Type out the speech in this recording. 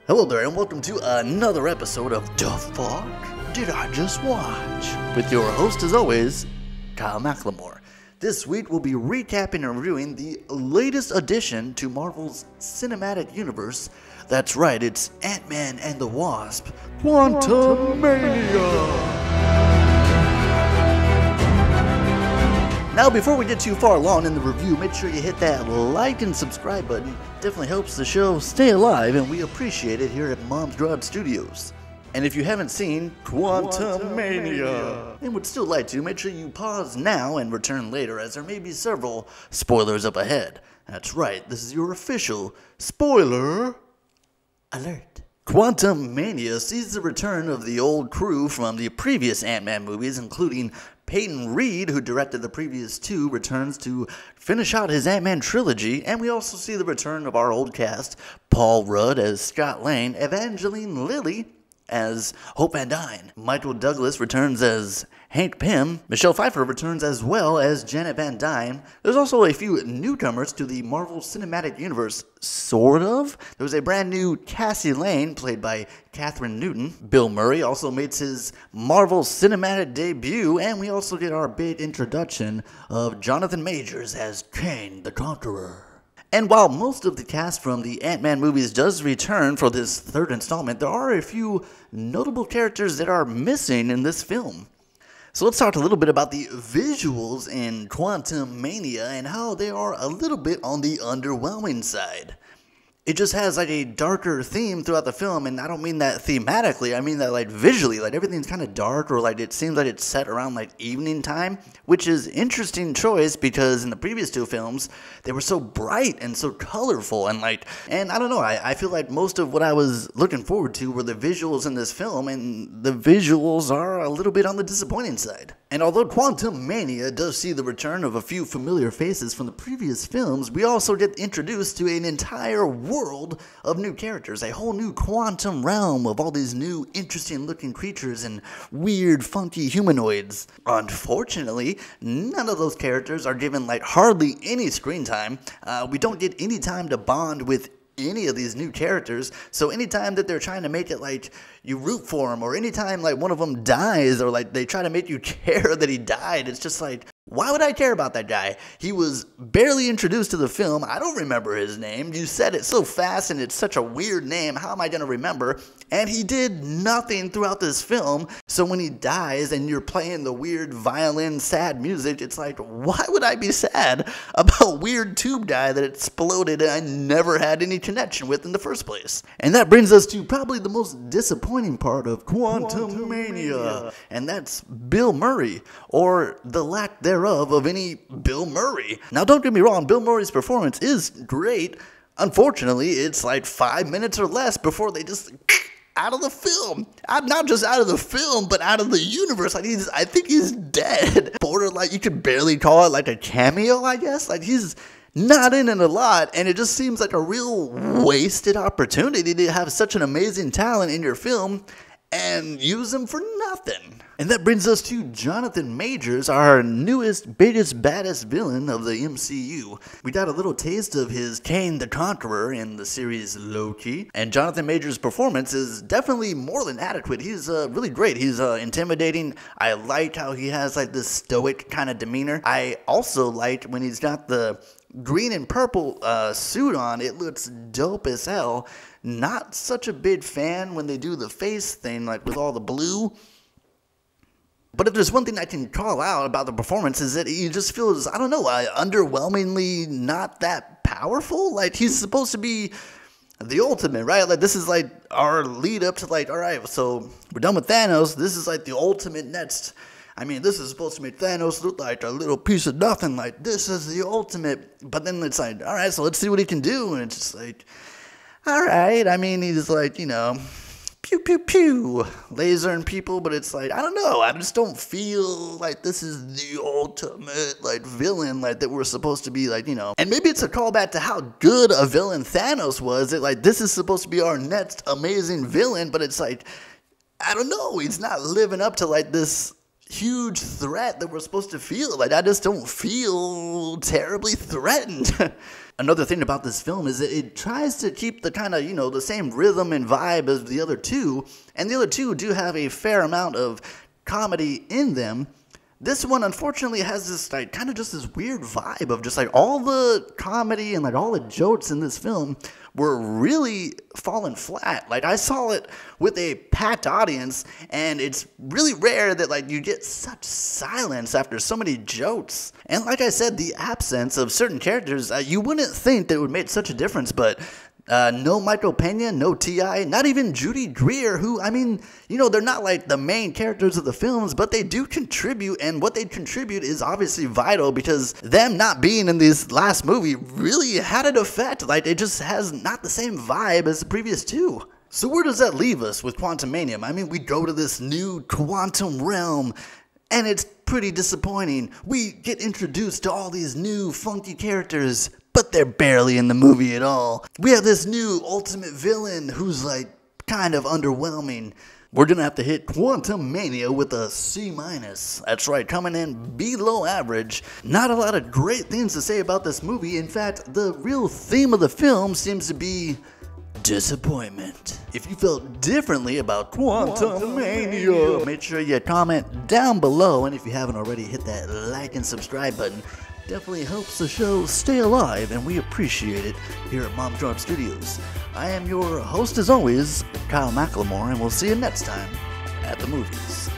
Hello there, and welcome to another episode of Dafuq Did I Just Watch? With your host, as always, Kyle McLemore. This week we'll be recapping and reviewing the latest addition to Marvel's cinematic universe. That's right, it's Ant-Man and the Wasp, Quantumania! Now, before we get too far along in the review, make sure you hit that like and subscribe button. Definitely helps the show stay alive, and we appreciate it here at MomsGarageStudios. And if you haven't seen Quantumania and would still like to, make sure you pause now and return later, as there may be several spoilers up ahead. That's right, this is your official spoiler alert. Quantumania sees the return of the old crew from the previous Ant-Man movies, including Peyton, who directed the previous two, returns to finish out his Ant-Man trilogy, and we also see the return of our old cast, Paul Rudd as Scott Lang, Evangeline Lilly as Hope and Dyne, Michael Douglas returns as Hank Pym, Michelle Pfeiffer returns as well as Janet Van Dyne. There's also a few newcomers to the Marvel Cinematic Universe, sort of. There was a brand new Cassie Lane, played by Kathryn Newton. Bill Murray also makes his Marvel Cinematic debut, and we also get our big introduction of Jonathan Majors as Kang the Conqueror. And while most of the cast from the Ant-Man movies does return for this third installment, there are a few notable characters that are missing in this film. So let's talk a little bit about the visuals in Quantumania and how they are a little bit on the underwhelming side. It just has like a darker theme throughout the film, and I don't mean that thematically, I mean that like visually, like everything's kind of dark, or like it seems like it's set around like evening time, which is interesting choice because in the previous two films, they were so bright and so colorful and I don't know, I feel like most of what I was looking forward to were the visuals in this film, and the visuals are a little bit on the disappointing side. And although Quantumania does see the return of a few familiar faces from the previous films, we also get introduced to an entire world of new characters, a whole new quantum realm of all these new interesting looking creatures and weird funky humanoids. Unfortunately, none of those characters are given like hardly any screen time. We don't get any time to bond with any of these new characters, so anytime that they're trying to make it like you root for them, or anytime like one of them dies, or like they try to make you care that he died, it's just like, why would I care about that guy? He was barely introduced to the film. I don't remember his name. You said it so fast and it's such a weird name. How am I going to remember? And he did nothing throughout this film. So when he dies and you're playing the weird violin sad music, it's like, why would I be sad about a weird tube guy that exploded and I never had any connection with in the first place? And that brings us to probably the most disappointing part of Quantumania. And that's Bill Murray, or the lack thereof of any Bill Murray. Now don't get me wrong, Bill Murray's performance is great. Unfortunately, it's like 5 minutes or less before they just out of the film. Not just out of the film, but out of the universe. Like I think he's dead. Borderline, you could barely call it like a cameo, I guess. Like he's not in it a lot, and it just seems like a real wasted opportunity to have such an amazing talent in your film and use him for nothing. And that brings us to Jonathan Majors, our newest, biggest, baddest villain of the MCU. We got a little taste of his Kang the Conqueror in the series Loki, and Jonathan Majors' performance is definitely more than adequate. He's really great. He's intimidating. I like how he has like this stoic kind of demeanor. I also liked when he's got the green and purple suit on. It looks dope as hell. Not such a big fan when they do the face thing, like with all the blue. But if there's one thing I can call out about the performance, is that he just feels, I don't know, underwhelmingly not that powerful. Like, he's supposed to be the ultimate, right? Like, this is like our lead up to like, all right, so we're done with Thanos. This is like the ultimate next. I mean, this is supposed to make Thanos look like a little piece of nothing. Like, this is the ultimate. But then it's like, all right, so let's see what he can do. And it's just like, all right. I mean, he's like, you know, pew, pew, pew, lasering people. But it's like, I don't know. I just don't feel like this is the ultimate, like, villain, like, that we're supposed to be, like, you know. And maybe it's a callback to how good a villain Thanos was. That, like, this is supposed to be our next amazing villain. But it's like, I don't know. He's not living up to, like, this huge threat that we're supposed to feel. Like, I just don't feel terribly threatened. Another thing about this film is that it tries to keep the kind of, you know, the same rhythm and vibe as the other two, and the other two do have a fair amount of comedy in them. This one, unfortunately, has this, like, kind of just this weird vibe of just, like, all the comedy and, like, all the jokes in this film were really falling flat. Like, I saw it with a packed audience, and it's really rare that, like, you get such silence after so many jokes. And like I said, the absence of certain characters, you wouldn't think that would make such a difference, but no Michael Pena, no T.I., not even Judy Greer, who, I mean, you know, they're not like the main characters of the films, but they do contribute, and what they contribute is obviously vital, because them not being in this last movie really had an effect. Like, it just has not the same vibe as the previous two. So where does that leave us with Quantumania? I mean, we go to this new quantum realm, and it's pretty disappointing. We get introduced to all these new funky characters, but they're barely in the movie at all. We have this new ultimate villain who's, like, kind of underwhelming. We're gonna have to hit Quantumania with a C-. That's right, coming in below average. Not a lot of great things to say about this movie. In fact, the real theme of the film seems to be disappointment. If you felt differently about Quantumania, make sure you comment down below, and if you haven't already, hit that like and subscribe button. Definitely helps the show stay alive, and we appreciate it here at MomsGarageStudios. I am your host, as always, Kyle McLemore, and we'll see you next time at the movies.